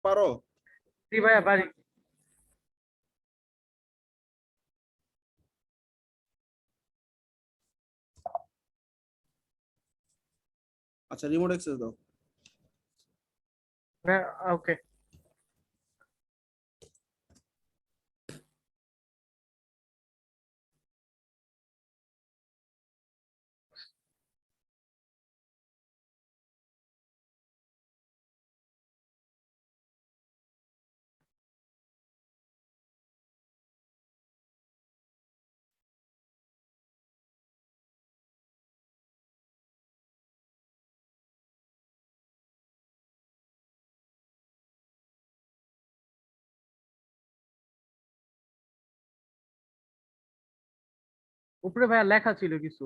পারো? জি ভাইয়া পারি। আচ্ছা, রিমোট অ্যাক্সেস দাও। ওকে। উপরে ভাইয়া লেখা ছিল কিছু।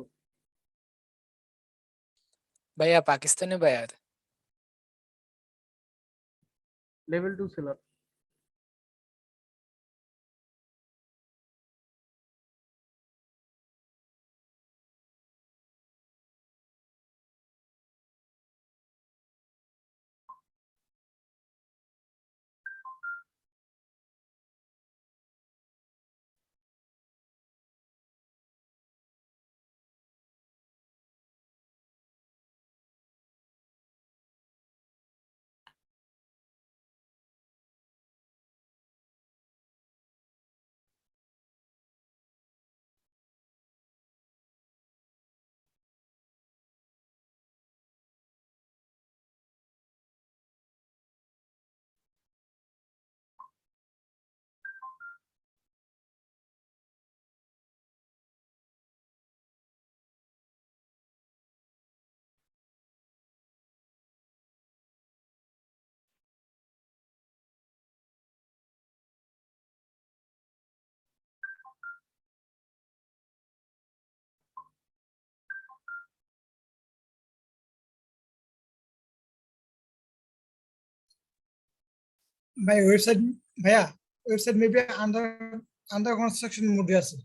ভাইয়া পাকিস্তানি ভাইয়া। Level 2 seller. ভাই ওয়েবসাইট, ভাইয়া website maybe under under construction মোডে আছে।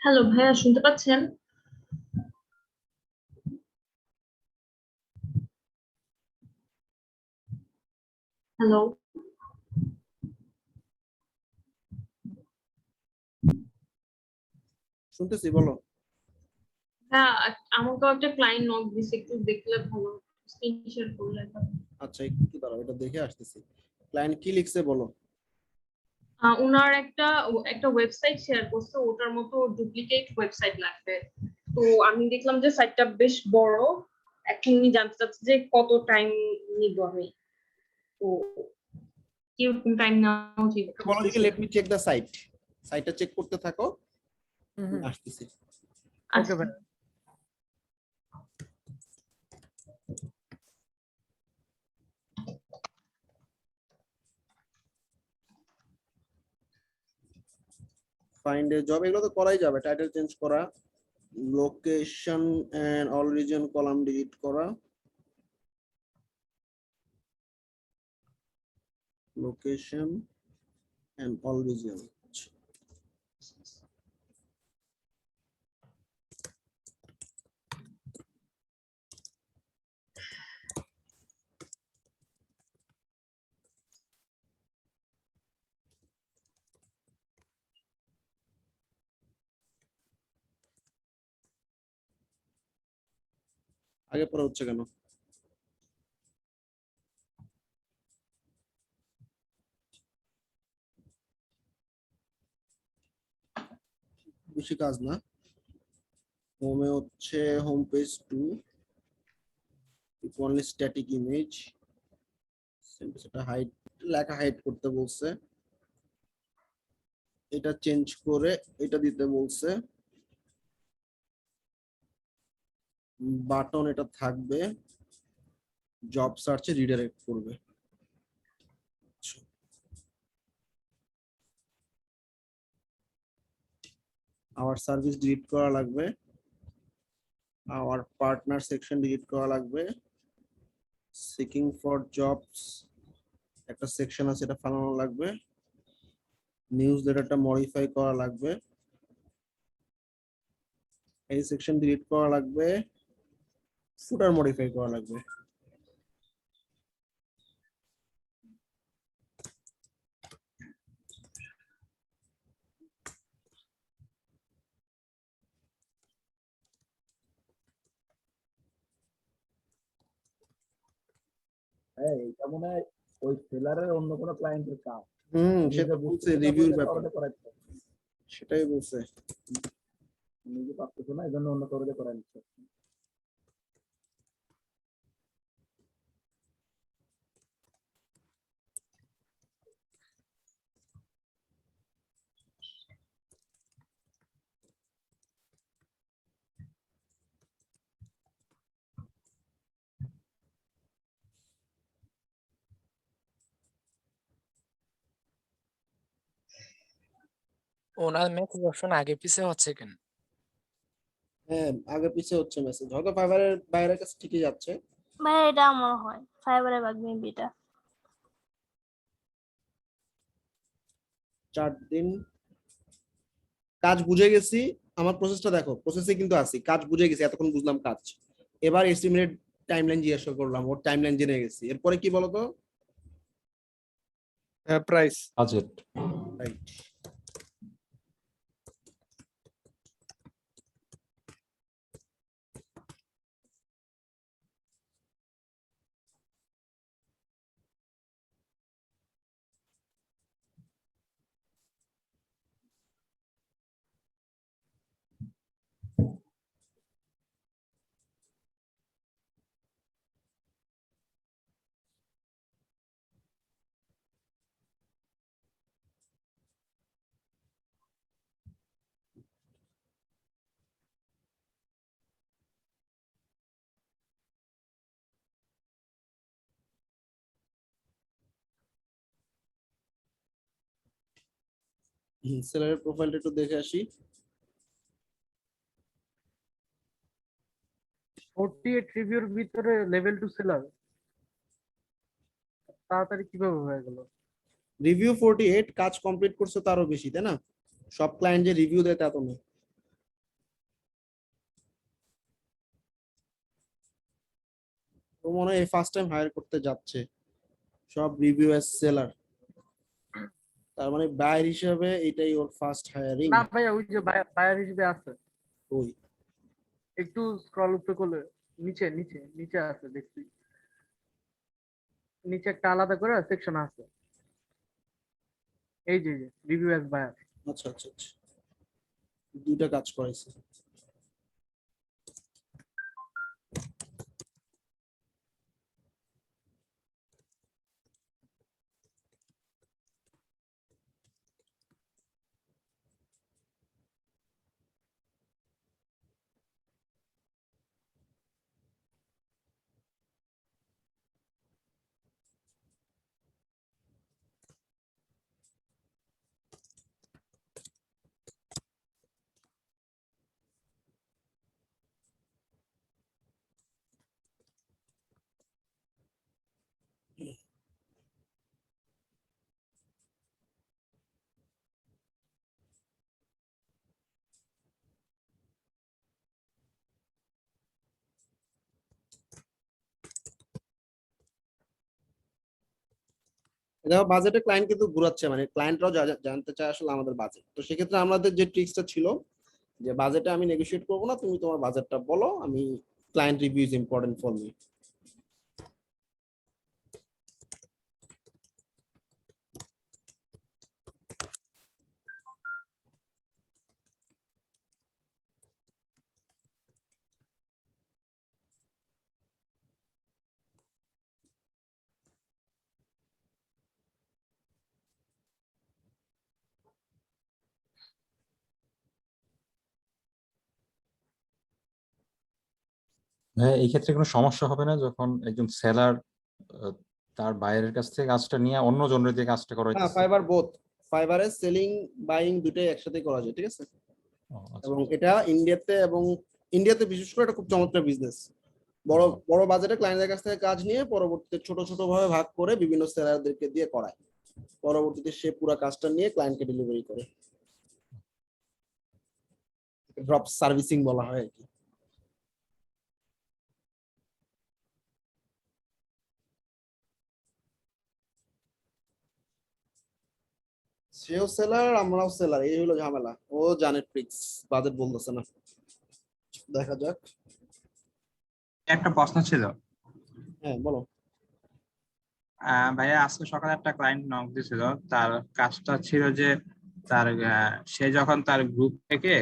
হ্যালো ভাইয়া, শুনতে পাচ্ছেন? হ্যালো। শুনতেছি, বলো। হ্যাঁ, আমাকেও একটা ক্লায়েন্ট নক দিছে, একটু দেখলে ভালো, স্ক্রিন শেয়ার করলে ভালো। আচ্ছা, একটু দাঁড়াও, এটা দেখে আসতেছি। ক্লায়েন্ট কি লিখছে বলো। উনার একটা ওয়েবসাইট শেয়ার করছে, ওটার মতো ডুপ্লিকেট ওয়েবসাইট লাগবে। তো আমি দেখলাম যে সাইটটা বেশ বড়। এখন উনি জানতে চাচ্ছে যে কত টাইম নিব আমি, তো কিরকম টাইম নেওয়া উচিত। বলো দেখি, let me check the site. সাইটটা চেক করতে থাকো, হুম। আসতেছি। ওকে ভাই। ফাইন্ড এ জব, এগুলো তো করাই যাবে। টাইটেল চেঞ্জ করা, location and all reason column delete করা, লোকেশন এন্ড অল রিজন। আগে পরে হচ্ছে কেন? বেশি কাজ না। হোমে হচ্ছে home page 2, only static image, সেটা হাইড, লেখা হাইড করতে বলছে, এটা চেঞ্জ করে এটা দিতে বলছে। বাটন এটা থাকবে, জব সার্চে রিডাইরেক্ট করবে। আওয়ার সার্ভিস ডিলিট করা লাগবে, আওয়ার পার্টনার সেকশন ডিলিট করা লাগবে, সিকিং ফর জবস একটা সেকশন আছে, এটা ফালানো লাগবে, নিউজ লেটারটা মডিফাই করা লাগবে, এই সেকশন ডিলিট করা লাগবে, ফুটার মডিফাই করা লাগবে। হ্যাঁ, এটা মনে হয় ওই সেলারের অন্য কোনো ক্লায়েন্টের কাজ। সেটা বলছে রিভিউর ব্যাপারে, সেটাই বলছে। নিজে পারতেছো না, এই জন্য অন্য কাউকে করে নিচ্ছে। ওনার মেসেজ অপশন আগে পিছে হচ্ছে কেন? হ্যাঁ, আগে পিছে হচ্ছে মেসেজ, হয়তো ফাইবারের বাইরের কাছে ঠিকই যাচ্ছে। ভাই এটা আমার হয় ফাইবারের বাগ মেবি এটা। 4 দিন কাজ বুঝে গেছি। আমার প্রসেসটা দেখো, প্রসেসে কিন্তু আছি, কাজ বুঝে গেছি, এতক্ষণ বুঝলাম কাজ। এবার এস্টিমেটেড টাইমলাইন জিজ্ঞাসা করলাম, ওর টাইমলাইন জেনে গেছি। এরপরে কি বলতো? Price budget. রাইট। সেলারের প্রোফাইলটা একটু দেখে আসি। 48 রিভিউর ভিতরে লেভেল 2 সেলার তাড়াতাড়ি কিভাবে হয়ে গেল? রিভিউ 48, কাজ কমপ্লিট করছে তারও বেশি, তাই না? সব ক্লায়েন্ট যে রিভিউ দেয় তা তো না। ও মনে হয় ফার্স্ট টাইম হায়ার করতে যাচ্ছে, সব রিভিউ এস সেলার, তার মানে বায়ার হিসেবে এটাই ওর ফার্স্ট হায়ারিং। না ভাইয়া, ওই যে বায়ার হিসেবে আছে, ওই একটু স্ক্রল উপরে করলে নিচে নিচে নিচে আছে দেখছি, নিচে একটা আলাদা করে সেকশন আছে, এই যে রিভিউ অ্যাজ বায়ার। আচ্ছা আচ্ছা আচ্ছা, দুইটা কাজ করাইছে। দেখো বাজেটে ক্লায়েন্ট কিন্তু ঘুরাচ্ছে, মানে ক্লায়েন্টরাও জানতে চায় আসলে আমাদের বাজেট। তো সেক্ষেত্রে আমাদের যে ট্রিক্সটা ছিল যে বাজেটে আমি নেগোশিয়েট করবো না, তুমি তোমার বাজেটটা বলো, আমি client review is important for me. হ্যাঁ, এই ক্ষেত্রে কোনো সমস্যা হবে না যখন একজন সেলার তার বাইরের কাছ থেকে কাজটা নিয়ে অন্য জনের দিয়ে কাজটা হ্যাঁ, করাইতেছে? ফাইবার বোথ, ফাইবারে সেলিং বাইং দুটোই একসাথে করা যায়, ঠিক আছে। ও, আচ্ছা। এবং এটা ইন্ডিয়াতে বিশেষ করে এটা খুব চমৎকার বিজনেস। বড় বড় বাজেটে ক্লায়েন্টের কাছ থেকে কাজ নিয়ে পরবর্তীতে ছোট ছোট ভাবে ভাগ করে বিভিন্ন সেলারদেরকে দিয়ে করায়, পরবর্তীতে সে পুরো কাজটা নিয়ে ক্লায়েন্টকে ডেলিভারি করে। ড্রপ সার্ভিসিং বলা হয় আর কি। সেও সেলার, আমরাও সেলার, এই হলো ঝামেলা। ও জানে ট্রিক্স, বাজেট বলতেছে না, দেখা যাক। একটা প্রশ্ন ছিল। হ্যাঁ বলো। ভাইয়া আজকে সকালে একটা ক্লায়েন্ট নক দিয়েছিল, তার কাজটা ছিল যে তার সে যখন তার গ্রুপ থেকে,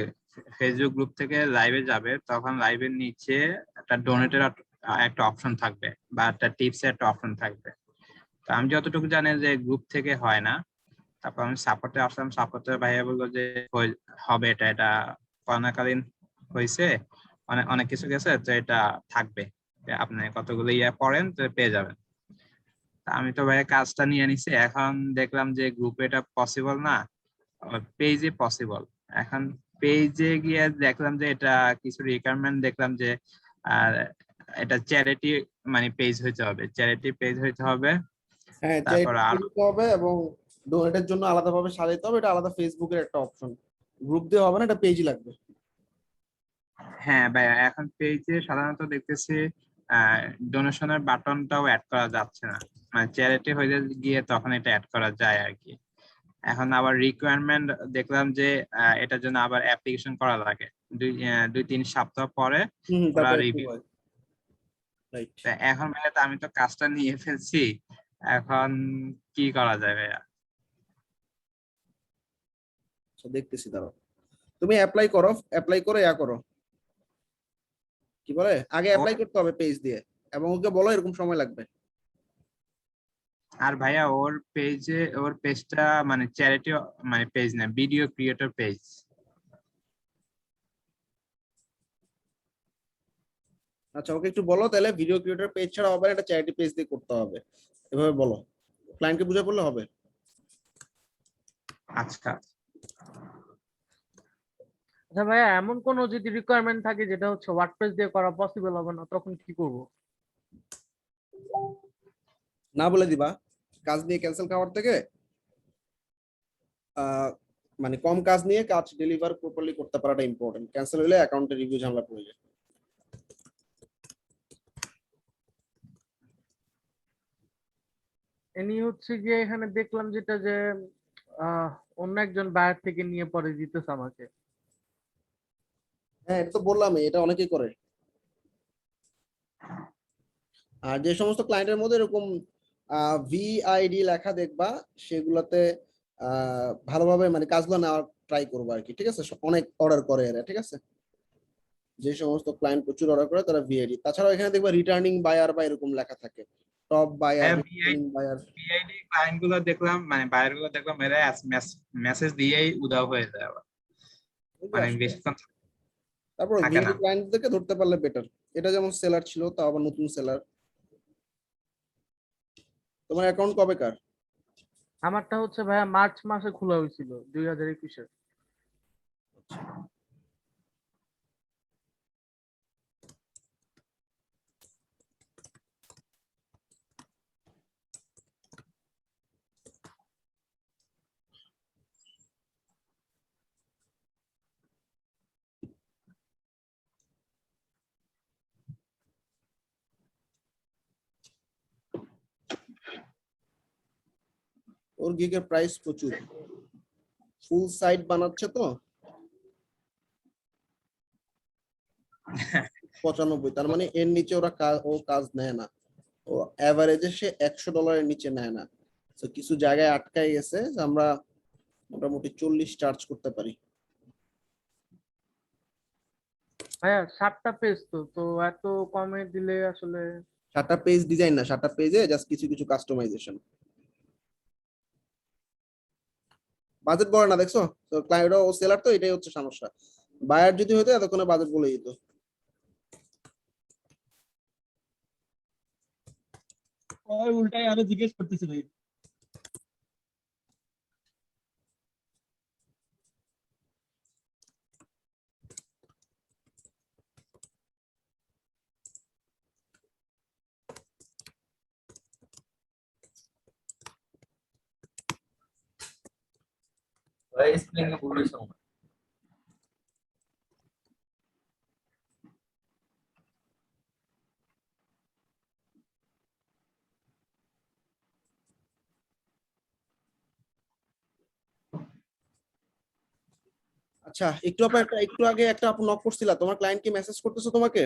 ফেসবুক গ্রুপ থেকে লাইভে যাবে, তখন লাইভের নিচে একটা ডোনেটের একটা অপশন থাকবে বা একটা টিপস এর একটা অপশন থাকবে। তো আমি যতটুকু জানি যে গ্রুপ থেকে হয় না। তারপর আমি সাপোর্টে আসলাম, সাপোর্টে ভাইয়া বললো যে হবে, এটা করোনাকালীন হয়েছে, অনেক কিছু গেছে, তো এটা থাকবে, আপনি কতগুলো পড়েন তো পেয়ে যাবেন। আমি তো ভাই কাজটা নিয়ে নিছি, এখন দেখলাম যে গ্রুপে এটা পসিবল না, পেজে পসিবল। এখন পেজে গিয়ে দেখলাম যে এটা কিছু রিকোয়ারমেন্ট দেখলাম যে এটা চ্যারিটি মানে পেজ হইতে হবে, চ্যারিটি পেজ হইতে হবে। হ্যাঁ, তারপর দিতে হবে এবং ডোনেটের জন্য আলাদাভাবে সাজাইতে হবে, এটা আলাদা ফেসবুকের একটা অপশন, গ্রুপ দিয়ে হবে না, এটা পেজই লাগবে। হ্যাঁ ভাই, এখন পেজে সাধারণত দেখতেছি ডোনেশনের বাটনটাও অ্যাড করা যাচ্ছে না, মানে চ্যারিটি হয়ে গিয়ে তখন এটা অ্যাড করা যায় আর কি। এখন আবার রিকোয়ারমেন্ট দেখলাম যে এটার জন্য আবার অ্যাপ্লিকেশন করা লাগে, 2-3 সপ্তাহ পরে ওরা রিভিউ। এখন ভাইয়া তো আমি তো কাজটা নিয়ে ফেলছি, এখন কি করা যায় ভাইয়া? দেখতেছি, দাঁড়াও, তুমি অ্যাপ্লাই করো, অ্যাপ্লাই করে করো, কি বলে আগে অ্যাপ্লাই করতে হবে পেজ দিয়ে, এবং ওকে বলো এরকম সময় লাগবে। আর ভাইয়া ওর পেজটা মানে চ্যারিটি মানে পেজ না, ভিডিও ক্রিয়েটর পেজ। আচ্ছা, ওকে একটু বলো তাহলে ভিডিও ক্রিয়েটর পেজ ছাড়া হবে না, এটা চ্যারিটি পেজ দিয়ে করতে হবে, এভাবে বলো, ক্লায়েন্টকে বুঝে বললে হবে। আচ্ছা আচ্ছা ভাইয়া, এমন কোনো যদি রিকোয়ারমেন্ট থাকে যেটা হচ্ছে ওয়ার্ডপ্রেস দিয়ে করা পসিবল হবে না, তখন কি করব? না বলে দিবা, কাজ নিয়ে ক্যান্সেল খাওয়ার থেকে মানে কম কাজ নিয়ে কাজ ডেলিভার প্রপারলি করতে পারাটা ইম্পর্টেন্ট, ক্যান্সেল হলে অ্যাকাউন্টে রিভিউ ঝামেলা পড়ে যায়। এনি হচ্ছে গিয়ে এখানে দেখলাম যেটা যে অন্য একজন বায়ার থেকে নিয়ে পরে দিতেছে আমাকে। হ্যাঁ, এটা তো বললামই, এটা অনেকেই করে। আর যে সমস্ত ক্লায়েন্টের মধ্যে এরকম ভিআইডি লেখা দেখবা, সেগুলোতে ভালোভাবে মানে কাজগুলো নেওয়ার ট্রাই করবো আর কি, ঠিক আছে? অনেক অর্ডার করে এরা, ঠিক আছে? যে সমস্ত ক্লায়েন্ট প্রচুর অর্ডার করে তারা ভিআইডি। তাছাড়াও এখানে দেখবা রিটার্নিং বায়ার বা এরকম লেখা থাকে, টপ বায়ার, হ্যাঁ, রিটার্নিং বায়ার। ভিআইডি ক্লায়েন্ট গুলো দেখলাম, মানে বায়ার গুলো দেখলাম এরা মেসেজ দিয়েই উধাও হয়ে যায় আবার, মানে বেশিক্ষণ তারপর থাকে ভিআইডি না। ক্লায়েন্টদেরকে ধরতে পারলে বেটার। এটা যেমন সেলার ছিল, তা আবার নতুন সেলার। তোমার অ্যাকাউন্ট কবেকার? আমারটা হচ্ছে ভাইয়া মার্চ মাসে খোলা হয়েছিল 2021-এ। ওর গিগের প্রাইস প্রচুর, ফুল সাইট বানাচ্ছে তো 95, তার মানে এর নিচে ও কাজ নেয় না। ও এভারেজে সে $100 নিচে নেয় না। তো কিছু জায়গায় আটকাই গেছে যে আমরা মোটামুটি 40 চার্জ করতে পারি। ভাইয়া 7টা পেজ তো তো এত কমে দিলে আসলে 7টা পেজ ডিজাইন না, 7টা পেজে জাস্ট কিছু কিছু কাস্টমাইজেশন। বাজেট বলে না, দেখছো? তো ক্লায়েন্ট ও সেলার তো, এটাই হচ্ছে সমস্যা। বায়ার যদি হতো এতক্ষণে বাজেট বলে দিত। উল্টাই আরো জিজ্ঞেস করতেছে ভাই। ভাই স্প্লিং এ ভুল হয়েছে মনে হয়। আচ্ছা, একটু আগে একটা আপু নক করছিলা, তোমার ক্লায়েন্ট কি মেসেজ করতেছো তোমাকে?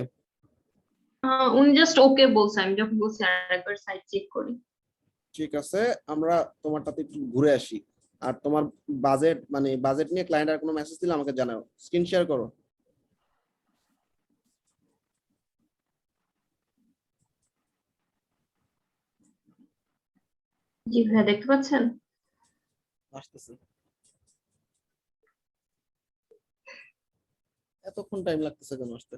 উনি জাস্ট ওকে বলছে, আমি যখন বলছি আরেকবার সাইট চেক করি। ঠিক আছে, আমরা তোমারটাতে একটু ঘুরে আসি। আর তোমার বাজেট নিয়ে ক্লায়েন্ট আর কোনো মেসেজ দিলে আমাকে জানাও, স্ক্রিন শেয়ার করো। জি ভাইয়া, দেখতে পাচ্ছেন? আসতেছে। এতক্ষণ টাইম লাগতেছে কেন আসতে?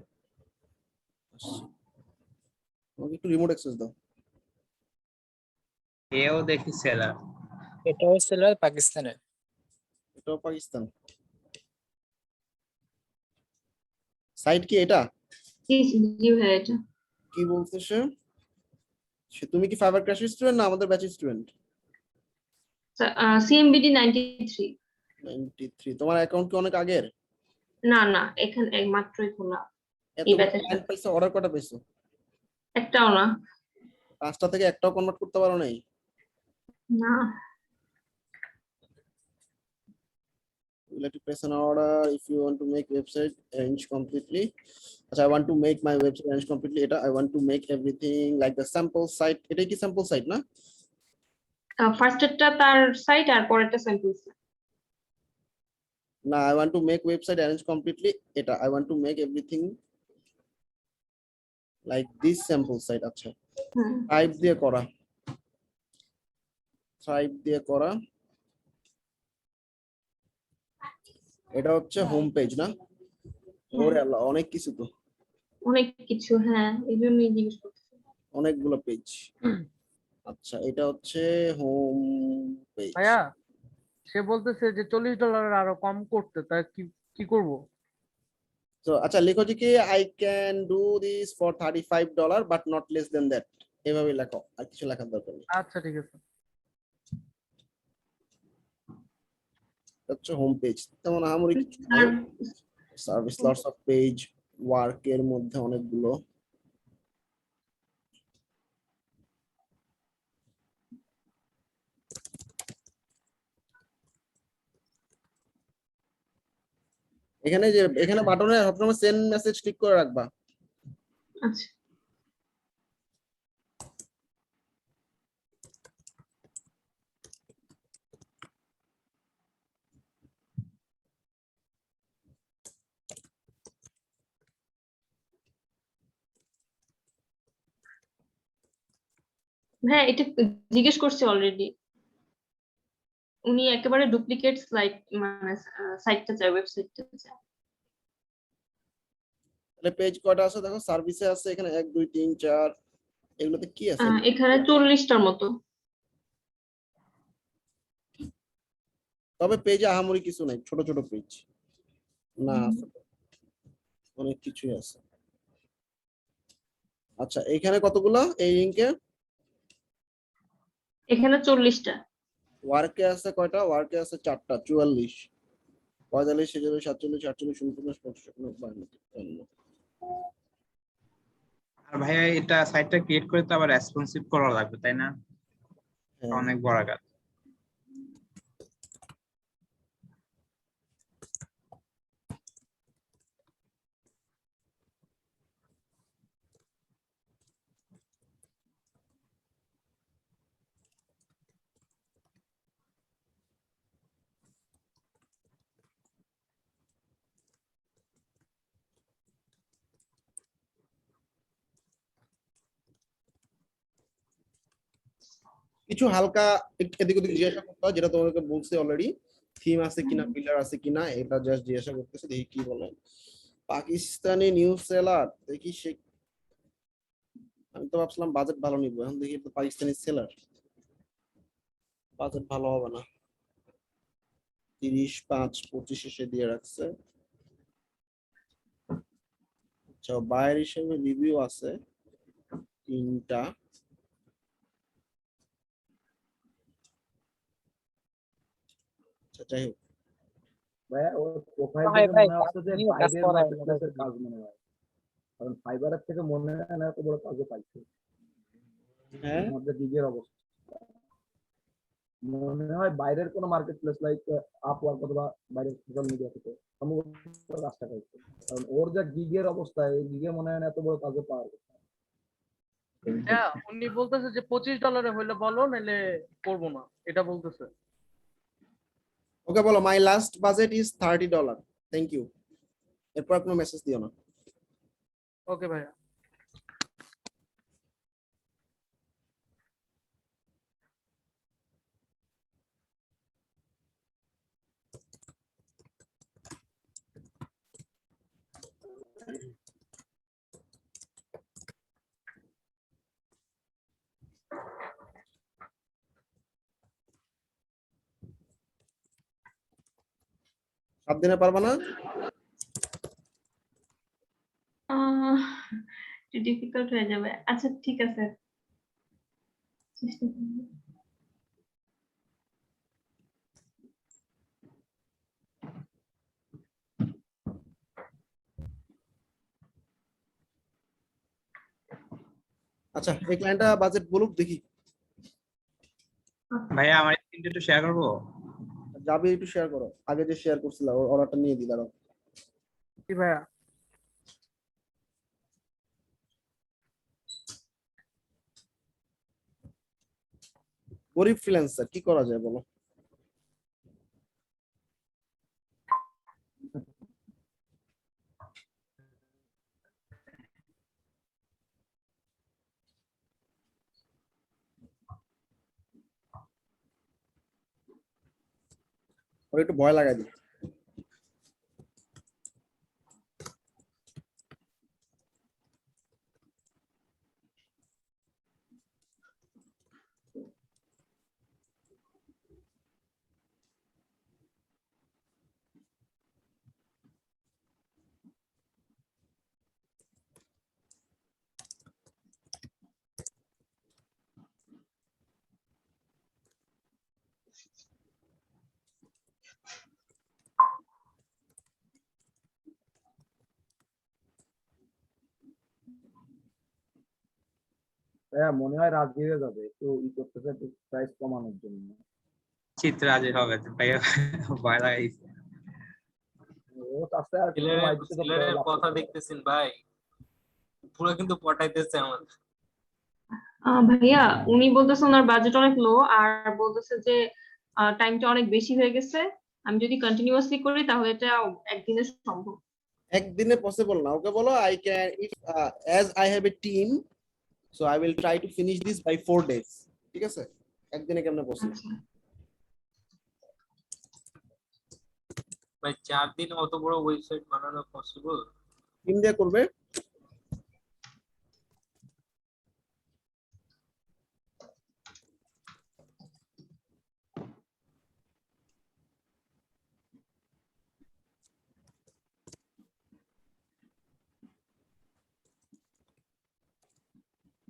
আসছে। আমাকে একটু রিমোট অ্যাক্সেস দাও। এও দেখি সেলার। এটাও সেলার পাকিস্তানের। এটাও পাকিস্তান। সাইট কি এটা? জি জি ভাইয়া, এটা কি বলছে তুমি কি ফাইবার ক্র্যাশ স্টুডেন্ট না আমাদের ব্যাচ স্টুডেন্ট? সিএমবিডি 93। 93। তোমার অ্যাকাউন্ট কি অনেক আগের? না না, এখানে এই মাত্রই খোলা। এত এই ব্যাচের ক্লায়েন্ট পাইছো, অর্ডার কটা পাইছো? একটাও না। 5টা থেকে একটাও কনভার্ট করতে পারো নাই? না। You have to place an order if you want to make website arrange completely. I want to make my website arrange completely. I want to make everything like the sample site. এটা কি sample site না? First এরটা তার site আর পরেরটা sample. না, I want to make website arrange completely. I want to make everything like this sample site. আচ্ছা, type দিয়ে করা। এটা হচ্ছে হোম পেজ না? ওরে আল্লাহ, অনেক কিছু তো। অনেক কিছু, হ্যাঁ, এই জন্যই জিজ্ঞেস করতেছি। অনেকগুলো পেজ। আচ্ছা, এটা হচ্ছে হোম পেজ। ভাইয়া সে বলতেছে যে $40 আরো কম করতে, তাই কি করব? তো আচ্ছা, লেখো যে কি I can do this for $35 but not less than that। এভাবে লেখো, আর কিছু লেখার দরকার নেই। আচ্ছা ঠিক আছে। হচ্ছে হোম পেজ, তেমন আহামরি কিছু service lots of page work এর মধ্যে অনেকগুলো। এখানে বাটনে সবসময় সেন্ড মেসেজ ক্লিক করে রাখবা। আচ্ছা হ্যাঁ এটা জিজ্ঞেস করছি অলরেডি। উনি একেবারে ডুপ্লিকেট স্লাইড মানে সাইটটা চায়, ওয়েবসাইটটা চায়। তাহলে পেজ কয়টা আছে দেখো, সার্ভিসে আছে এখানে 1 2 3 4, এগুলোতে কি আছে? এখানে 40টার মতো। তবে পেজে আহামরি কিছু নাই, ছোট ছোট পেজ না, আছে তো, অনেক কিছুই আছে। আচ্ছা এখানে কতগুলো এই লিংকে? এখানে 40টা। ওয়ার্কে আছে কয়টা? ওয়ার্কে আছে 4টা, 44 45 46 47 48 49 50 51 52। আর ভাইয়া এটা সাইটটা ক্রিয়েট করে তো আবার রেসপন্সিভ করা লাগবে তাই না? হ্যাঁ। অনেক বড় কাজ। কিছু হালকা এদিক ওদিক জিজ্ঞাসা করতে হয়, যেটা তোমাকে বলছি অলরেডি, থিম আছে কিনা, পিলার আছে কিনা, এটা জাস্ট জিজ্ঞাসা করতেছে, দেখি কি বলে। পাকিস্তানি নিউজ সেলার, দেখি সে, আমি তো ভাবছিলাম বাজেট ভালো নিব, এখন দেখি তো পাকিস্তানি সেলার, বাজেট ভালো হবে না। 30 5 25 এসে দিয়ে রাখছে। আচ্ছা বায়ার হিসেবে রিভিউ আছে 3টা। আচ্ছা যাই হোক, ভাইয়া ওর প্রোফাইল ভাই দেখে ভাই মনে হচ্ছে যে আপনিও কাজ বাইরের করায় মার্কেটপ্লেসের কাজ মনে হয়, কারণ ফাইবারের থেকে মনে হয় না এত বড় কাজও পাইছে। হ্যাঁ আমাদের দিকের অবস্থা মনে হয় বাইরের কোনো মার্কেটপ্লেস লাইক আপওয়ার্ক অথবা বাইরের সোশ্যাল মিডিয়া থেকে সম্ভবত কাজটা পাইছে, কারণ ওর যা গিগের অবস্থা, এই গিগে মনে হয় না এত বড় কাজও পাওয়ার কথা। হ্যাঁ উনি বলতেছে যে $25 হইলে বলো, নাহলে করবো না, এটা বলতেছে। ওকে বলো my last budget is $30, thank you, এরপর কোনো মেসেজ দিও না। ওকে ভাইয়া। সাত দিনে পারবা না? ডিফিকাল্ট হয়ে যাবে। আচ্ছা ঠিক আছে, চেষ্টা করবো। আচ্ছা এই ক্লায়েন্টটা বাজেট বলুক দেখি। ভাইয়া আমার স্ক্রিনটা একটু শেয়ার করবো? যাবে একটু শেয়ার করো, আগে যে শেয়ার করছিলা অর্ডারটা নিয়ে দিই, দাঁড়াও। কি ভাইয়া? গরিব ফ্রিল্যান্সার, কি করা যায় বলো? ওর একটু ভয় লাগাই দিই। হ্যাঁ মনে হয় রাজগীরে যাবে, একটু ই করতেছে, একটু প্রাইস কমানোর জন্য। চিত্র রাজি হবে তো ভাইয়া, ভয় লাগাইছে। ও ও চাচ্ছে আর একটু কমাই দিতে তো ছেলের লাভ কথা করতে পারে। দেখতেছেন ভাই, পুরো কিন্তু পটাইতেছে আমার। ভাইয়া উনি বলতেছে ওনার বাজেট অনেক লো, আর বলতেছে যে টাইমটা অনেক বেশি হয়ে গেছে, আমি যদি কন্টিনিউয়াসলি করি তাহলে এটা একদিনে সম্ভব। একদিনে পসিবল না, ওকে বলো I can if as I have a team so I will try to finish this by 4 days। ঠিক আছে, একদিনে কেমনে পসিবল? আচ্ছা ভাই 4 দিন অত বড় ওয়েবসাইট বানানো পসিবল? টিম দিয়ে করবে।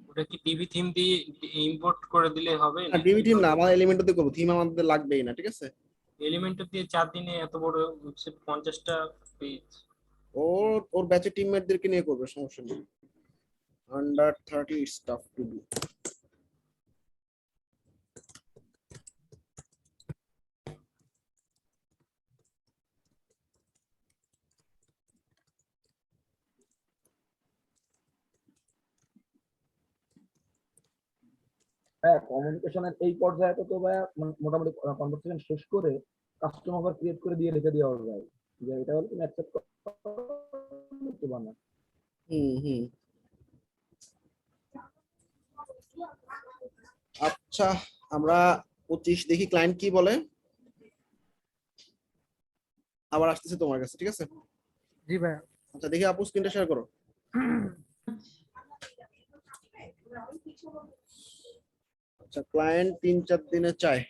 ওটা কি ডিবি থিম দিয়ে ইম্পোর্ট করে দিলে হবে না নাকি ডিবি টিম না, আমার এলিমেন্টও দিয়ে করবো, থিম আমাদের লাগবেই না। ঠিক আছে, এলিমেন্টর দিয়ে 4 দিনে এত বড় ওয়েবসাইট 50টা পেজ? ওর ওর ব্যাচের টিমমেটদেরকে নিয়ে করবে, সমস্যা নেই। Under 30 it's tough to do. হ্যাঁ, কমিউনিকেশনের এই পর্যায়ে তো ভাইয়া মোটামুটি কনভারসেশন শেষ করে কাস্টম অফার ক্রিয়েট করে দিয়ে রেখে দেওয়া যায় যে এটা হলে তুমি অ্যাকসেপ্ট করতে পারো না। হুম। আচ্ছা, আমরা 25 দেখি ক্লায়েন্ট কি বলে। আবার আসতেছে তোমার কাছে, ঠিক আছে? জি ভাইয়া। আচ্ছা দেখি আপু স্ক্রিনটা শেয়ার করো। আচ্ছা ক্লায়েন্ট 3-4 দিনে চায়।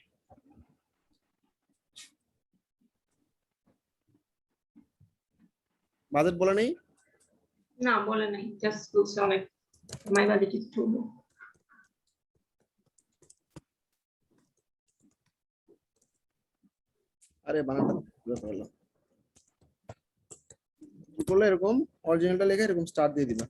বাজেট বলে নেই? না বলে নাই, জাস্ট বলছে অনেক মাই বাজেট ইজ টু লো। আরে বানানটা ভুলে ফেললাম। কি করলে এরকম অরিজিনালটা লেখা এরকম স্টার দিয়ে দিবা।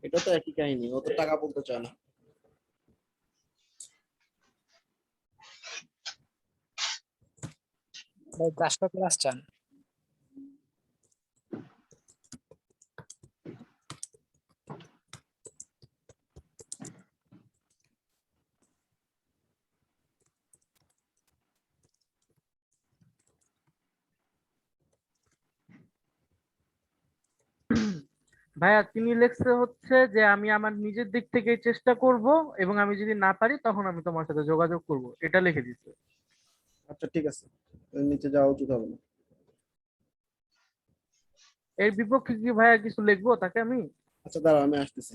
এটা তো একই কাহিনী, ও তো টাকা বলতে চায় না। ভাই 10টা ক্লাস চান? ভাইয়া তিনি লেখছে হচ্ছে যে আমি আমার নিজের দিক থেকে চেষ্টা করব, এবং আমি যদি না পারি তখন আমি তোমার সাথে যোগাযোগ করব, এটা লিখে দিচ্ছে। আচ্ছা ঠিক আছে, এর নিচে যাওয়া উচিত হবে না। এর বিপক্ষে কি ভাইয়া কিছু লিখবো তাকে আমি? আচ্ছা দাঁড়াও আমি আসতেছি।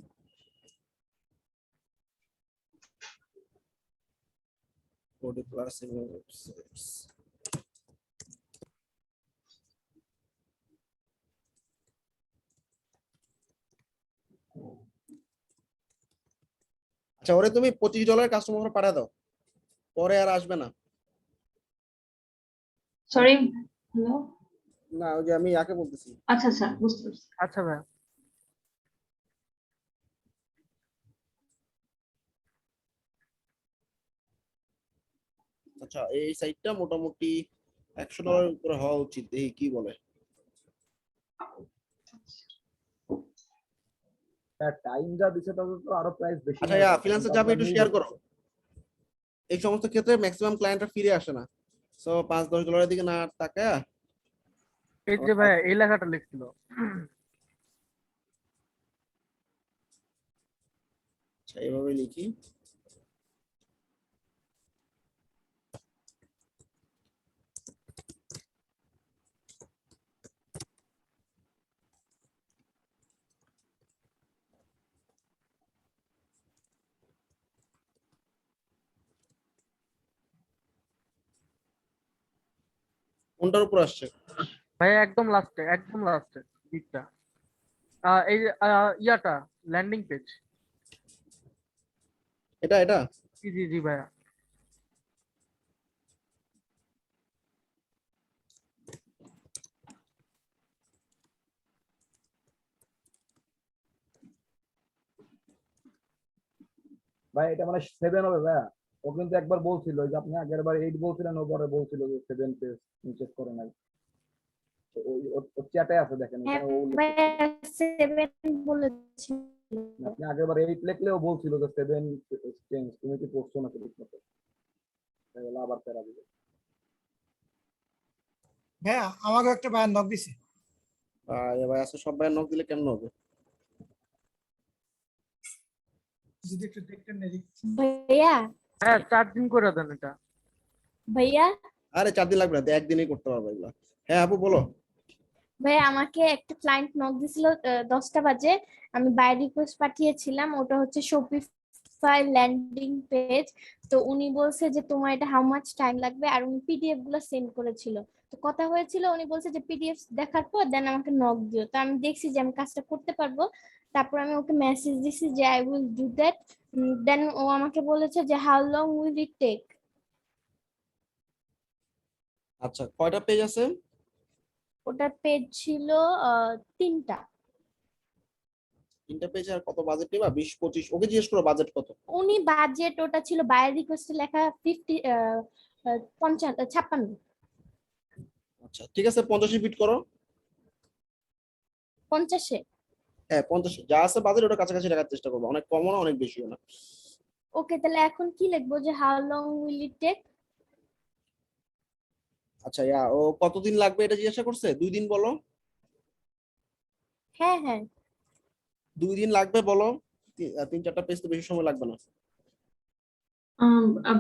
Code plus websites. আচ্ছা ওরে তুমি $25 কাস্টমার পাঠা দাও, পরে আর আসবে না। Sorry, hello. না ওই যে আমি ইয়াকে বলতেছি। আচ্ছা আচ্ছা, বুঝতে পারছি। আচ্ছা ভাইয়া। আচ্ছা এই সাইটটা মোটামুটি $100 উপরে হওয়া উচিত, দেখি কি বলে। টাইম যা দিছে তাতে তো আরো প্রাইস বেশি আচ্ছা ফ্রিল্যান্সার যাবে একটু শেয়ার করো। এই সমস্ত ক্ষেত্রে ম্যাক্সিমাম ক্লায়েন্টরা ফিরে আসে না, সো $5-10 দিকে না তাকায়া এই যে ভাইয়া এই লেখাটা লিখছিল। আচ্ছা এইভাবে লিখি। কোনটার উপর আসছে? ভাইয়া একদম লাস্টে দিকটা এই যে, ইয়াটা ল্যান্ডিং পেজ। এটা জি জি জি ভাইয়া। ভাই এটা মানে 7 হবে ভাইয়া। ও কিন্তু একবার বলছিল যে আপনি আগের বার 8 বলছিলেন, ও পরে বলছিল যে 7 পেজ চেক করে নাই। তো ওই চ্যাটে আছে দেখেন, হ্যাঁ ওখানে ও উল্লেখ ভাইয়া করছিল। 7 বলেছিল। আপনি আগের বার 8 লিখলেও বলছিল যে 7 চেঞ্জ, তুমি কি পড়ছো নাকি ঠিক মতো? তাই বলে আবার প্যারা দিবে। ভাইয়া আমাকে একটা ভাইয়া নক দিছে। ভাই আছে, সব ভাই নক দিলে কেমন হবে? যদি একটু দেখতেন না এদিক। ভাইয়া হ্যাঁ 4 দিন করে দেন এটা। ভাইয়া আরে 4 দিন লাগবে না, একদিনেই করতে পারবে এগুলো। হ্যাঁ আপু বলো। ভাইয়া আমাকে একটা ক্লায়েন্ট নক দিছিল 10টা বাজে। আমি বাই রিকোয়েস্ট পাঠিয়েছিলাম, ওটা হচ্ছে শপিফাই ল্যান্ডিং পেজ। তো উনি বলছে যে তোমার এটা হাউ মাচ টাইম লাগবে, আর উনি পিডিএফ গুলো সেন্ড করেছিল। তো কথা হয়েছিল, উনি বলছে যে পিডিএফ দেখার পর দেন আমাকে নক দিও। তো আমি দেখছি যে আমি কাজটা করতে পারবো। তারপর আমি ওকে মেসেজ দিছি যে I will do that. Then ও আমাকে বলেছে যে how long will it take. আচ্ছা কয়টা পেজ আছে? ওটার পেজ ছিল 3টা। 3টা পেজ, আর কত বাজেট নিবা? 20-25? ওকে জিজ্ঞেস করো বাজেট কত। উনি বাজেট, ওটা ছিল বায়ার রিকোয়েস্টে লেখা 56। আচ্ছা ঠিক আছে, 50 ফিট করো। 50-এ? হ্যাঁ 50, যা আছে বাজেট ওটা কাছাকাছি রাখার চেষ্টা করবো, অনেক কমও না অনেক বেশিও না। ওকে, তাহলে এখন কি লিখবো, যে how long will it take? আচ্ছা ও কতদিন লাগবে এটা জিজ্ঞাসা করছে? 2 দিন বলো। হ্যাঁ হ্যাঁ 2 দিন লাগবে বলো। 3-4টা পেজ তো বেশি সময় লাগবে না।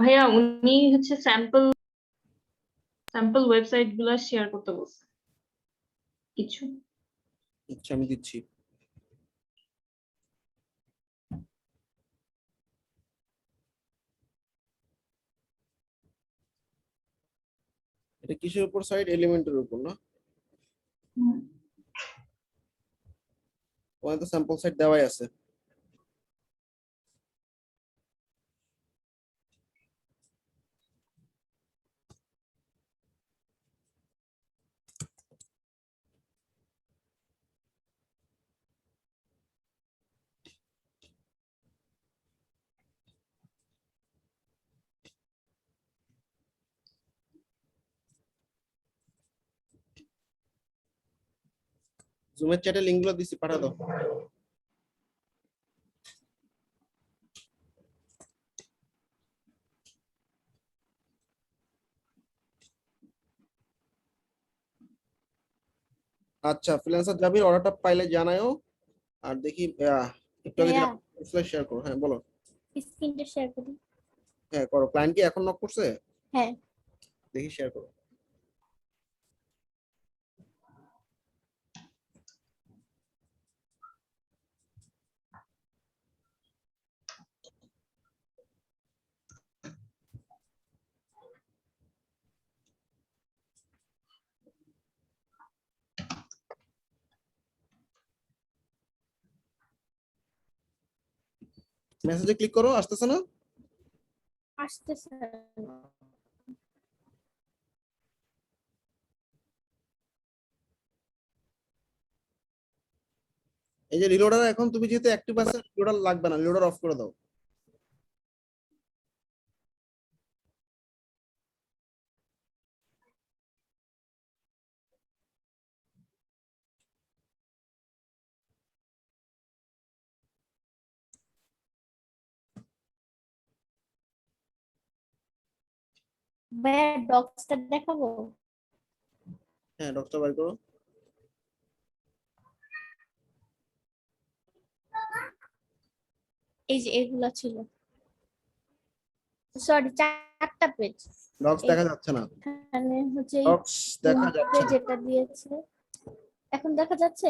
ভাইয়া উনি হচ্ছে স্যাম্পল ওয়েবসাইট গুলা শেয়ার করতে বলছে কিছু। আচ্ছা আমি দিচ্ছি। এটা কিসের উপর সাইট? এলিমেন্টের উপর না? ওখানে তো স্যাম্পল সাইট দেওয়াই আছে। জুমের চ্যাটে লিংক গুলো দিচ্ছি, পাঠা দাও। আচ্ছা ফ্রিল্যান্সার জাবির অর্ডারটা পাইলে জানাও। আর দেখি একটু আগে ভাইয়া শেয়ার করো। হ্যাঁ বলো। স্ক্রিনটা শেয়ার করি। হ্যাঁ করো। ক্লায়েন্ট কি এখন নক করছে? হ্যাঁ দেখি শেয়ার করো। মেসেজে ক্লিক করো, আসতেছে না? আসতেছে। এই যে রিলোডার, এখন তুমি যেহেতু অ্যাক্টিভ আছে রিলোডার লাগবে না, রিলোডার অফ করে দাও। ভাইয়া ডক্সটা দেখাবো? হ্যাঁ ডকটা বাই করো। এই যে এগুলা ছিল, সরি 4টা পেজ। ডক্স দেখা যাচ্ছে না। এখানে হচ্ছে এই ডক্স দেখা যাচ্ছে না। যেটা দিয়েছে। এখন দেখা যাচ্ছে?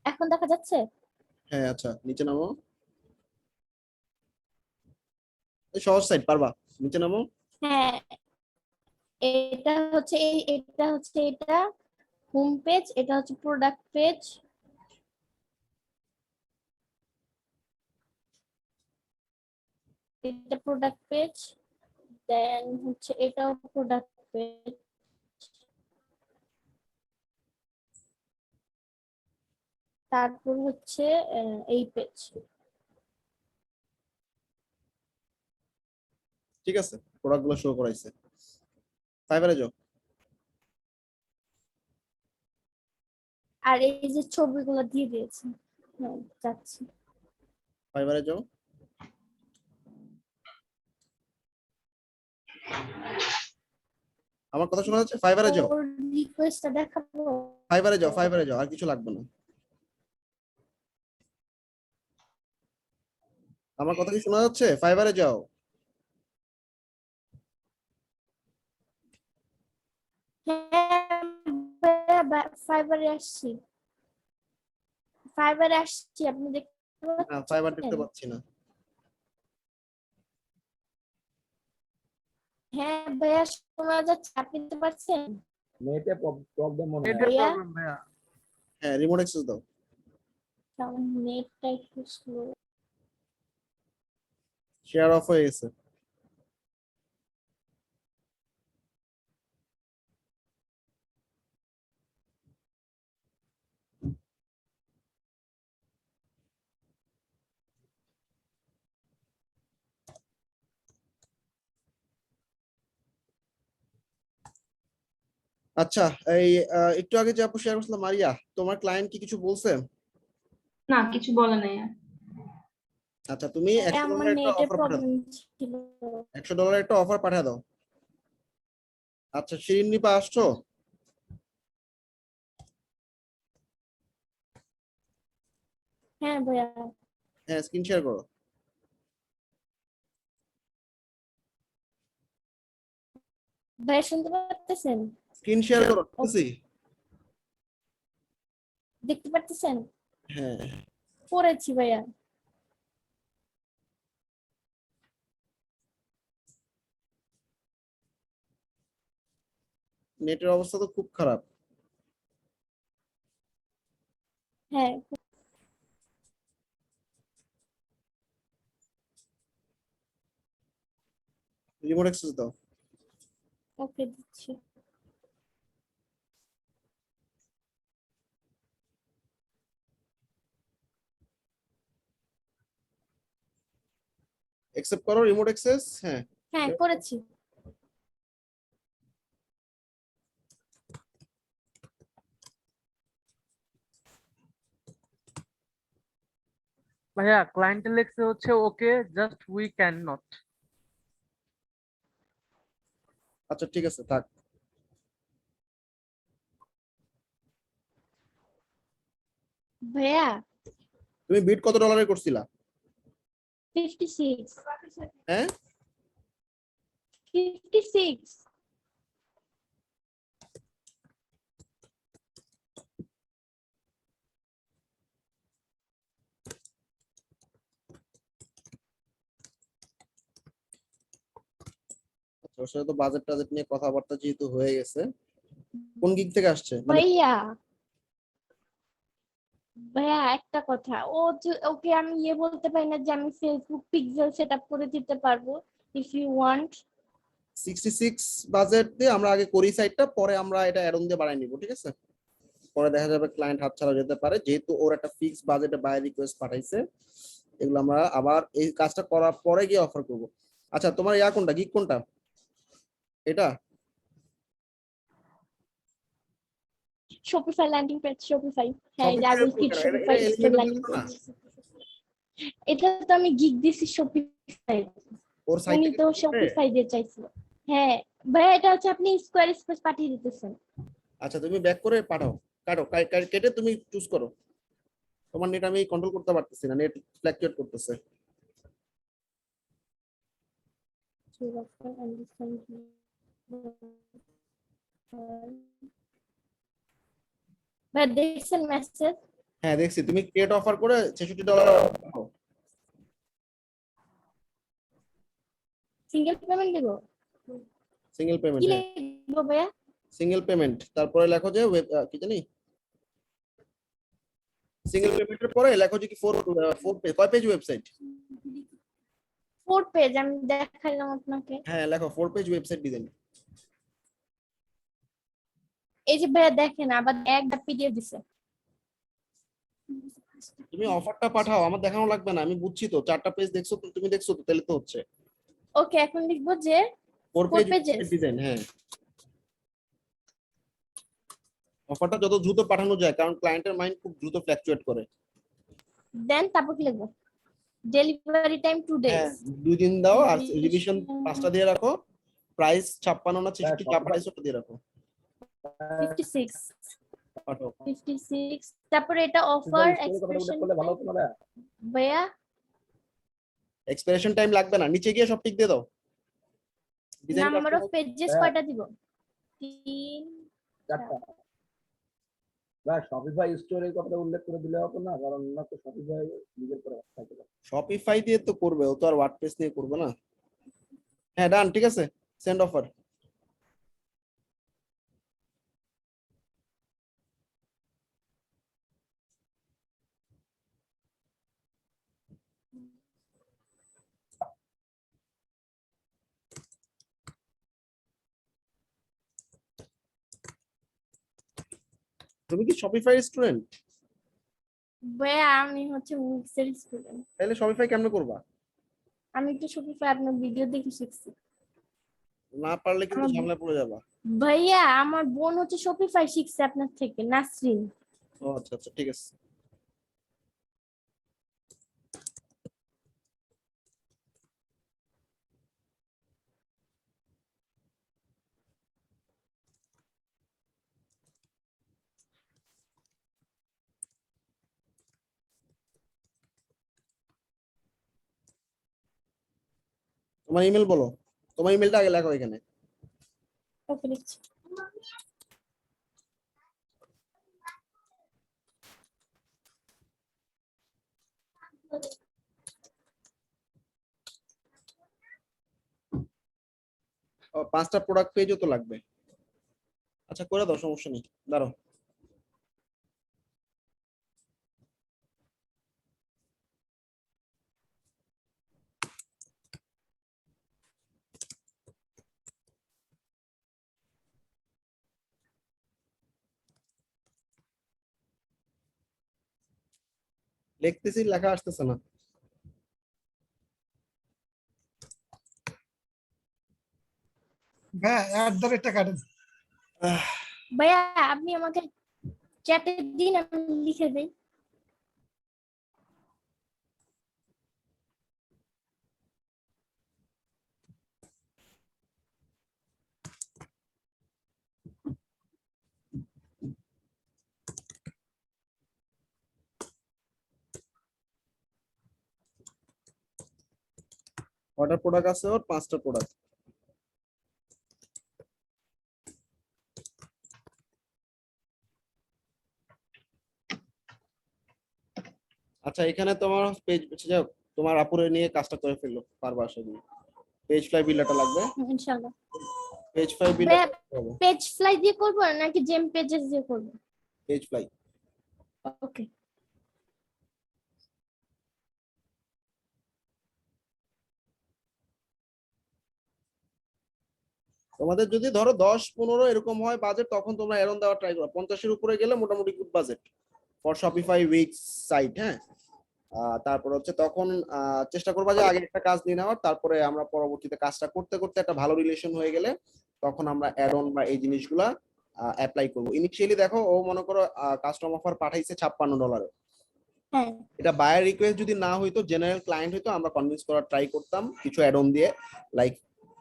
এখন দেখা যাচ্ছে? হ্যাঁ আচ্ছা নিচে নামো। এই সহজ সাইড পারবা, নিচে নামো। হ্যাঁ এটা হচ্ছে এটা হোম পেজ, এটা হচ্ছে প্রোডাক্ট পেজ, এটা প্রোডাক্ট পেজ, দেন হচ্ছে এটাও প্রোডাক্ট পেজ, তারপর হচ্ছে এই পেজ। ঠিক আছে, প্রোডাক্ট গুলো শো করাইছে। ফাইবারে যাও। আর এই যে ছবিগুলো দিয়ে দিয়েছে। হ্যাঁ, যাচ্ছি। ফাইবারে যাও। আমার কথা শোনা যাচ্ছে? ফাইবারে যাও, ওর রিকোয়েস্টটা দেখাবো। ফাইবারে যাও, ফাইবারে যাও, আর কিছু লাগবে না। আমার কথা কি শোনা যাচ্ছে? ফাইবারে যাও। হ্যাঁ, ফাইবারে আসছি, ফাইবারে আসছি, আপনি দেখতে না, ফাইবার দেখতে পাচ্ছেন? পাচ্ছি না। হ্যাঁ ভাইয়া, শোনা যাচ্ছে, আপনি দেখতে পাচ্ছেন? নেটে প্রবলেম মনে হয়। নেটের ভাইয়া? প্রবলেম ভাইয়া। হ্যাঁ, রিমোট অ্যাক্সেস দাও। আমার নেটটা একটু স্লো। শেয়ার অফ হয়ে গেছে। আচ্ছা, এই একটু আগে যে আপু শেয়ার করছিল মারিয়া, তোমার ক্লায়েন্ট কি কিছু বলছে? না, কিছু বলে নাই আর। আচ্ছা, তুমি আমার $100 একটা নেটের অফার পাঠা দাও। প্রবলেম ছিল। $100 একটা অফার পাঠা দাও। আচ্ছা, শিরিন নিপা আসছো? হ্যাঁ ভাইয়া। হ্যাঁ, স্ক্রিন শেয়ার করো। ভাইয়া শুনতে পাচ্ছেন? স্ক্রিন শেয়ার করো, বুঝছি। দেখতে পাচ্ছেন? হ্যাঁ, করেছি ভাইয়া। নেটের অবস্থা তো খুব খারাপ। হ্যাঁ, রিমোট অ্যাক্সেস দাও। ওকে দিচ্ছি। অ্যাকসেপ্ট করো রিমোট অ্যাক্সেস। হ্যাঁ, হ্যাঁ করেছি। ভাইয়া ক্লায়েন্টের লেখছে হচ্ছে ওকে, জাস্ট উই ক্যান নট। আচ্ছা ঠিক আছে, থাক। ভাইয়া তুমি বিট কত ডলারে করছিলা? 56। হ্যাঁ, 56। ওর সাথে তো বাজেট টাজেট নিয়ে কথাবার্তা যেহেতু হয়ে গেছে। কোন গিগ থেকে আসছে? মানে ভাইয়া ভাইয়া একটা কথা, ওকে আমি বলতে পারি না যে আমি ফেসবুক পিক্সেল সেটআপ করে দিতে পারবো, ইফ ইউ ওয়ান্ট। 66 বাজেট দিয়ে আমরা আগে করি সাইটটা, পরে আমরা এটা অ্যাড অন দিয়ে বাড়াই নিব, ঠিক আছে? পরে দেখা যাবে ক্লায়েন্ট হাতছাড়া যেতে পারে, যেহেতু ওর একটা ফিক্স বাজেটে বাই রিকোয়েস্ট পাঠাইছে। এগুলো আমরা আবার এই কাজটা করার পরে গিয়ে অফার করব। আচ্ছা, তোমার ইয়া কোনটা, গিগ কোনটা? এটা শপিফাই ল্যান্ডিং পেজ, শপিফাই। হ্যাঁ, Shopify আই উইল এর কিপ এটা শপিফাই eligible ল্যান্ডিং ছিল না? পেজ। এটা তো আমি গিগ দিছি শপিফাই, ওর উনি সাইটে তো শপিফাই দিয়ে চাইছিল। হ্যাঁ ভাইয়া, এটা হচ্ছে আপনি স্কোয়ার স্পেস পাঠিয়ে দিতেছেন। আচ্ছা, তুমি ব্যাক করে পাঠাও, কাটো, কেটে তুমি চুজ করো। তোমার নেট আমি কন্ট্রোল করতে পারতেছি না, নেট ফ্ল্যাকচুয়েট করতেছে। ভাইয়া দেখছেন মেসেজ? হ্যাঁ দেখছি, তুমি ক্রিয়েট অফার করে $66 পাঠাও। সিঙ্গেল পেমেন্ট দিব? সিঙ্গেল পেমেন্ট, কি হ্যাঁ লিখবো ভাইয়া? সিঙ্গেল পেমেন্ট, তারপরে লেখো যে কি জানি সিঙ্গেল পেমেন্টের পরে লেখো যে কি 4 পেজ, কয় পেজ ওয়েবসাইট? 4 পেজ আমি দেখাইলাম আপনাকে। হ্যাঁ লেখো 4 পেজ ওয়েবসাইট ডিজাইন। এই যে ভাইয়া দেখেন আবার একটা পিডিএফ দিছে। তুমি অফারটা পাঠাও, আমার দেখানো লাগবে না, আমি বুঝছি তো, 4টা পেজ দেখছো তো, তুমি দেখছো তো, তাহলে তো হচ্ছে। ওকে এখন লিখবো যে 4 4 পেজ pages। ডিজাইন, হ্যাঁ। অফারটা যত দ্রুত পাঠানো যায়, কারণ ক্লায়েন্টের মাইন্ড খুব দ্রুত ফ্ল্যাকচুয়েট করে। দেন তারপর কি লিখবো? ডেলিভারি টাইম 2 হ্যাঁ days। 2 দিন দাও, আর রিভিশন 5টা দিয়ে রাখো, প্রাইস 56 না 66 যা প্রাইস ওটা দিয়ে রাখো। 56 পাঠাও। 56 তারপরে এটা অফার এক্সপ্রেশন ভালো হতো না ভাইয়া? ভাইয়া এক্সপায়ারেশন টাইম লাগবে না, নিচে গিয়ে সব টিক দিয়ে দাও। ডিজাইন নাম্বার অফ পেজেস হ্যাঁ। কয়টা দিব? 3। 4টা। ভাই শপিফাই স্টোরের কথাটা উল্লেখ করে দিলে হতো না, কারণ না তো শপিফাই নিজের করে থাকে। শপিফাই দিয়ে তো করবে, ও তো আর ওয়ার্ডপ্রেস নিয়ে করবে না। হ্যাঁ ডান, ঠিক আছে, সেন্ড অফার। তুমি কি শপিফাই স্টুডেন্ট? ভাইয়া আমি হচ্ছে উইক্সের স্টুডেন্ট। তাহলে শপিফাই কেমনে করবা? আমি একটু শপিফাই আপনার ভিডিও দেখে শিখছি। না পারলে কিন্তু ঝামেলা পড়ে যাবা। ভাইয়া আমার বোন হচ্ছে শপিফাই শিখছে আপনার থেকে, নাসরিন। ও আচ্ছা আচ্ছা, ঠিক আছে। তোমার ইমেল বলো, তোমার ইমেলটা আগে লেখো এখানে। ওকে লিখছি। ও 5টা প্রোডাক্ট পেজও তো লাগবে। আচ্ছা করে দাও, সমস্যা নেই, দাঁড়াও। লিখতেছি, লেখা আসতেছে না। ভাইয়া @টা কাটেন। ভাইয়া আপনি আমাকে চ্যাটে দিন, আমি লিখে দেই। কয়টা প্রোডাক্ট আছে ওর? 5টা প্রোডাক্ট। আচ্ছা এখানে তোমার পেজ, যাও তোমার আপুরে নিয়ে কাজটা করে ফেললো, পারবা আশা করি। পেজ ফ্লাই বিল্ডারটা লাগবে, ইনশাআল্লাহ। পেজ ফ্লাই ভাইয়া বিল্ডার, পেজ ফ্লাই দিয়ে করব নাকি জেম পেজেস দিয়ে করব? PageFly. ওকে। তোমাদের যদি ধরো 10-15 এরকম হয় বাজেট, তখন তোমরা এরন দেওয়া ট্রাই করো। 50-এর উপরে গেলে মোটামুটি good budget for Shopify Wix site. হ্যাঁ তারপর হচ্ছে তখন চেষ্টা করবা যে আগে একটা কাজ নিয়ে নেওয়ার, তারপরে আমরা পরবর্তীতে কাজটা করতে করতে একটা ভালো রিলেশন হয়ে গেলে তখন আমরা অ্যাড অন বা এই জিনিসগুলা অ্যাপ্লাই করবো। ইনিশিয়ালি দেখো ও মনে করো কাস্টম অফার পাঠাইছে $56। হ্যাঁ এটা বায়ার রিকোয়েস্ট যদি না হইতো, জেনারেল ক্লায়েন্ট হইতো, আমরা কনভিন্স করার ট্রাই করতাম কিছু অ্যাড অন দিয়ে, লাইক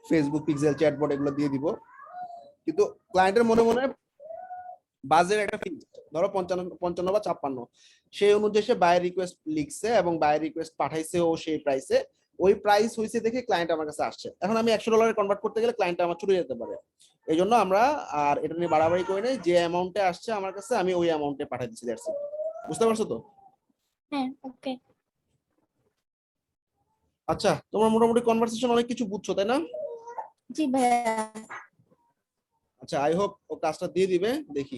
ফেসবুক পিক্সেল চ্যাটবট এগুলো দিয়ে দিব। কিন্তু ক্লায়েন্টের মনে মনে বাজেট একটা ফিক্স, ধরো 55 বা 56, সেই অনুযায়ী সে বায়ার রিকোয়েস্ট লিখছে এবং বায়ার রিকোয়েস্ট পাঠাইছে ও সেই প্রাইসে। ওই প্রাইস হইছে দেখে ক্লায়েন্ট আমার কাছে আসছে। এখন আমি $100 কনভার্ট করতে গেলে ক্লায়েন্ট আমার ছুটে যেতে পারে। এই জন্য আমরা আর এটা নিয়ে বাড়াবাড়ি করি নাই, যে অ্যামাউন্টে আসছে আমার কাছে আমি ওই অ্যামাউন্টে পাঠিয়ে দিচ্ছি। That's it. বুঝতে পারছো তো? হ্যাঁ ওকে। আচ্ছা তোমার মোটামুটি কনভারসেশন অনেক কিছু বুঝছো তাই না? জি ভাইয়া। আচ্ছা, আই হোপ ও কাজটা দিয়ে দিবে, দেখি।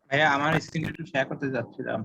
ভাইয়া আমার স্ক্রিন একটু শেয়ার করতে যাচ্ছিলাম।